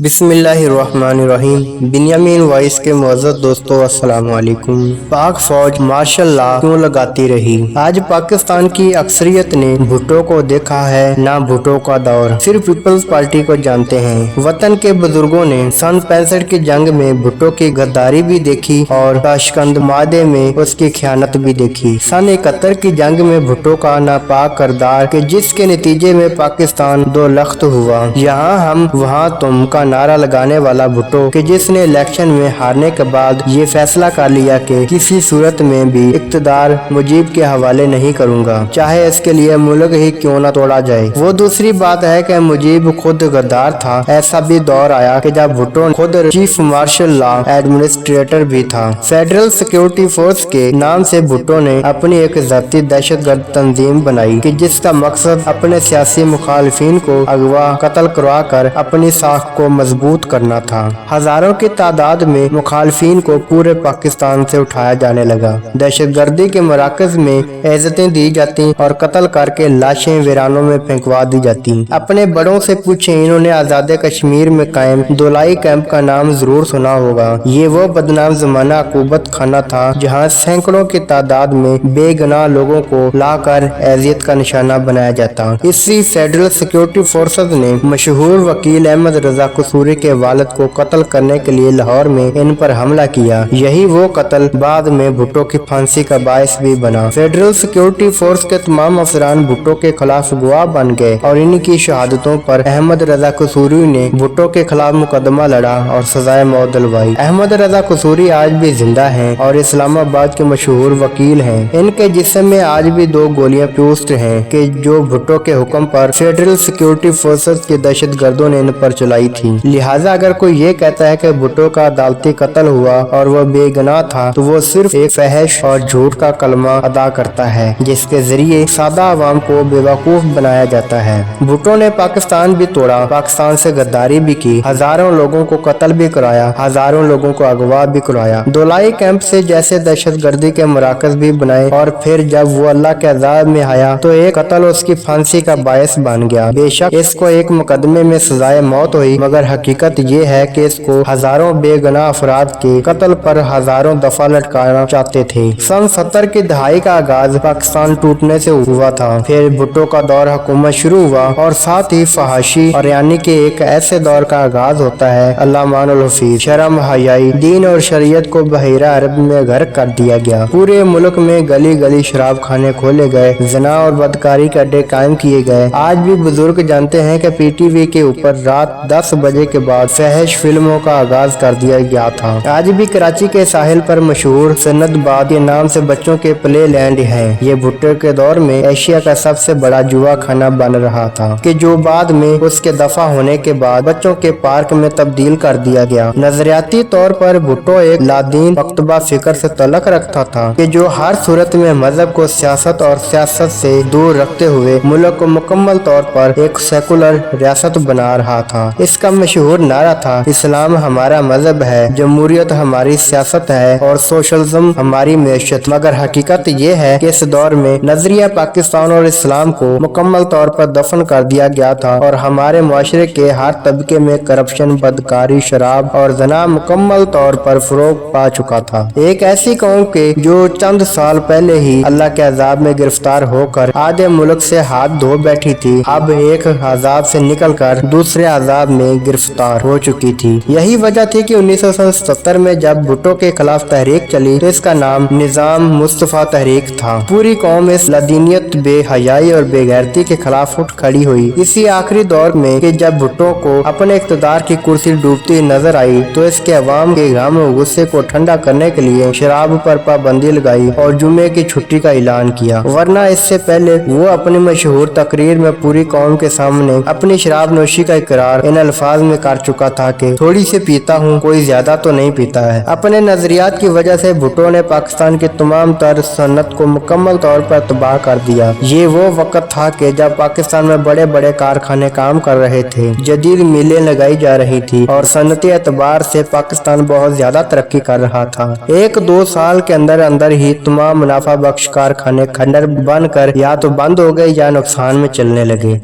بسم اللہ الرحمن الرحیم۔ بنیامین وائس کے معزز دوستو السلام علیکم۔ پاک فوج ماشاء اللہ کیوں لگاتی رہی؟ آج پاکستان کی اکثریت نے بھٹو کو دیکھا ہے نہ بھٹو کا دور، صرف پیپلز پارٹی کو جانتے ہیں۔ وطن کے بزرگوں نے سن 65 کی جنگ میں بھٹو کی غداری بھی دیکھی اور تاشقند معاہدے میں اس کی خیانت بھی دیکھی۔ سن 71 کی جنگ میں بھٹو کا ناپاک کردار کہ جس کے نتیجے میں پاکستان دو لخت ہوا، یہاں ہم وہاں تم کا نعرہ لگانے والا بھٹو کہ جس نے الیکشن میں ہارنے کے بعد یہ فیصلہ کر لیا کہ کسی صورت میں بھی اقتدار مجیب کے حوالے نہیں کروں گا، چاہے اس کے لیے ملک ہی کیوں نہ توڑا جائے۔ وہ دوسری بات ہے کہ مجیب خود غدار تھا۔ ایسا بھی دور آیا کہ جب بھٹو خود چیف مارشل لا ایڈمنسٹریٹر بھی تھا۔ فیڈرل سیکیورٹی فورس کے نام سے بھٹو نے اپنی ایک ذاتی دہشت گرد تنظیم بنائی کہ جس کا مقصد اپنے سیاسی مخالفین کو اغوا قتل کروا کر اپنی ساکھ کو مضبوط کرنا تھا۔ ہزاروں کی تعداد میں مخالفین کو پورے پاکستان سے اٹھایا جانے لگا۔ دہشت گردی کے مراکز میں عزتیں دی جاتی اور قتل کر کے لاشیں ویرانوں میں پھینکوا دی جاتی۔ اپنے بڑوں سے پوچھیں، انہوں نے آزاد کشمیر میں قائم دولائی کیمپ کا نام ضرور سنا ہوگا۔ یہ وہ بدنام زمانہ عقوبت خانہ تھا جہاں سینکڑوں کی تعداد میں بے گناہ لوگوں کو لا کر اذیت کا نشانہ بنایا جاتا۔ اسی فیڈرل سیکیورٹی فورسز نے مشہور وکیل احمد رضا قصوری کے والد کو قتل کرنے کے لیے لاہور میں ان پر حملہ کیا۔ یہی وہ قتل بعد میں بھٹو کی پھانسی کا باعث بھی بنا۔ فیڈرل سیکیورٹی فورس کے تمام افسران بھٹو کے خلاف گواہ بن گئے اور ان کی شہادتوں پر احمد رضا قصوری نے بھٹو کے خلاف مقدمہ لڑا اور سزائے موت دلوائی۔ احمد رضا قصوری آج بھی زندہ ہیں اور اسلام آباد کے مشہور وکیل ہیں۔ ان کے جسم میں آج بھی 2 گولیاں پوسٹ ہیں کہ جو بھٹو کے حکم پر فیڈرل سیکیورٹی فورسز کے دہشت گردوں نے ان پر چلائی تھی۔ لہٰذا اگر کوئی یہ کہتا ہے کہ بھٹو کا عدالتی قتل ہوا اور وہ بے گناہ تھا تو وہ صرف ایک فحش اور جھوٹ کا کلمہ ادا کرتا ہے جس کے ذریعے سادہ عوام کو بے وقوف بنایا جاتا ہے۔ بھٹو نے پاکستان بھی توڑا، پاکستان سے غداری بھی کی، ہزاروں لوگوں کو قتل بھی کرایا، ہزاروں لوگوں کو اغوا بھی کرایا، دولائی کیمپ سے جیسے دہشت گردی کے مراکز بھی بنائے، اور پھر جب وہ اللہ کے عذاب میں آیا تو ایک قتل اس کی پھانسی کا باعث بن گیا۔ بے شک اس کو ایک مقدمے میں سزائے موت ہوئی، مگر حقیقت یہ ہے کہ اس کو ہزاروں بے گناہ افراد کے قتل پر ہزاروں دفعہ لٹکانا چاہتے تھے۔ سن 70 کی دہائی کا آغاز پاکستان ٹوٹنے سے ہوا تھا، پھر بھٹو کا دور حکومت شروع ہوا اور ساتھ ہی فحاشی اور یعنی کہ ایک ایسے دور کا آغاز ہوتا ہے علمان الحفیظ، شرم حیائی، دین اور شریعت کو بحیرہ عرب میں غرق کر دیا گیا۔ پورے ملک میں گلی گلی شراب خانے کھولے گئے، زنا اور بدکاری کے اڈے قائم کیے گئے۔ آج بھی بزرگ جانتے ہیں کہ پی ٹی وی کے اوپر رات 10 بجے کے بعد فحش فلموں کا آغاز کر دیا گیا تھا۔ آج بھی کراچی کے ساحل پر مشہور سند باد کے نام سے بچوں کے پلے لینڈ ہے۔ یہ بھٹو کے دور میں ایشیا کا سب سے بڑا جوا خانہ بن رہا تھا کہ جو بعد میں اس کے دفع ہونے کے بعد بچوں کے پارک میں تبدیل کر دیا گیا۔ نظریاتی طور پر بھٹو ایک لادین مکتبہ فکر سے تعلق رکھتا تھا کہ جو ہر صورت میں مذہب کو سیاست اور سیاست سے دور رکھتے ہوئے ملک کو مکمل طور پر ایک سیکولر ریاست بنا رہا تھا۔ اس کا مشہور نعرہ تھا، اسلام ہمارا مذہب ہے، جمہوریت ہماری سیاست ہے اور سوشلزم ہماری معیشت۔ مگر حقیقت یہ ہے کہ اس دور میں نظریہ پاکستان اور اسلام کو مکمل طور پر دفن کر دیا گیا تھا اور ہمارے معاشرے کے ہر طبقے میں کرپشن، بدکاری، شراب اور زنا مکمل طور پر فروغ پا چکا تھا۔ ایک ایسی قوم کے جو چند سال پہلے ہی اللہ کے عذاب میں گرفتار ہو کر آدھے ملک سے ہاتھ دھو بیٹھی تھی، اب ایک عذاب سے نکل کر دوسرے عذاب میں گرفتار ہو چکی تھی۔ یہی وجہ تھی کہ 1970 میں جب بھٹو کے خلاف تحریک چلی تو اس کا نام نظام مصطفیٰ تحریک تھا۔ پوری قوم اس لادینیت، بے حیائی اور بے غیرتی کے خلاف اٹھ کھڑی ہوئی۔ اسی آخری دور میں کہ جب بھٹو کو اپنے اقتدار کی کرسی ڈوبتی نظر آئی تو اس کے عوام کے غم و غصے کو ٹھنڈا کرنے کے لیے شراب پر پابندی لگائی اور جمعے کی چھٹی کا اعلان کیا، ورنہ اس سے پہلے وہ اپنی مشہور تقریر میں پوری قوم کے سامنے اپنی شراب نوشی کا اقرار ان الفاظ میں کر چکا تھا کہ تھوڑی سی پیتا ہوں، کوئی زیادہ تو نہیں پیتا ہے۔ اپنے نظریات کی وجہ سے بھٹو نے پاکستان کی تمام تر صنعت کو مکمل طور پر تباہ کر دیا۔ یہ وہ وقت تھا کہ جب پاکستان میں بڑے بڑے کارخانے کام کر رہے تھے، جدید میلیں لگائی جا رہی تھی اور صنعتی اعتبار سے پاکستان بہت زیادہ ترقی کر رہا تھا۔ 1-2 سال کے اندر ہی تمام منافع بخش کارخانے کھنڈر بن کر یا تو بند ہو گئے یا نقصان میں چلنے لگے۔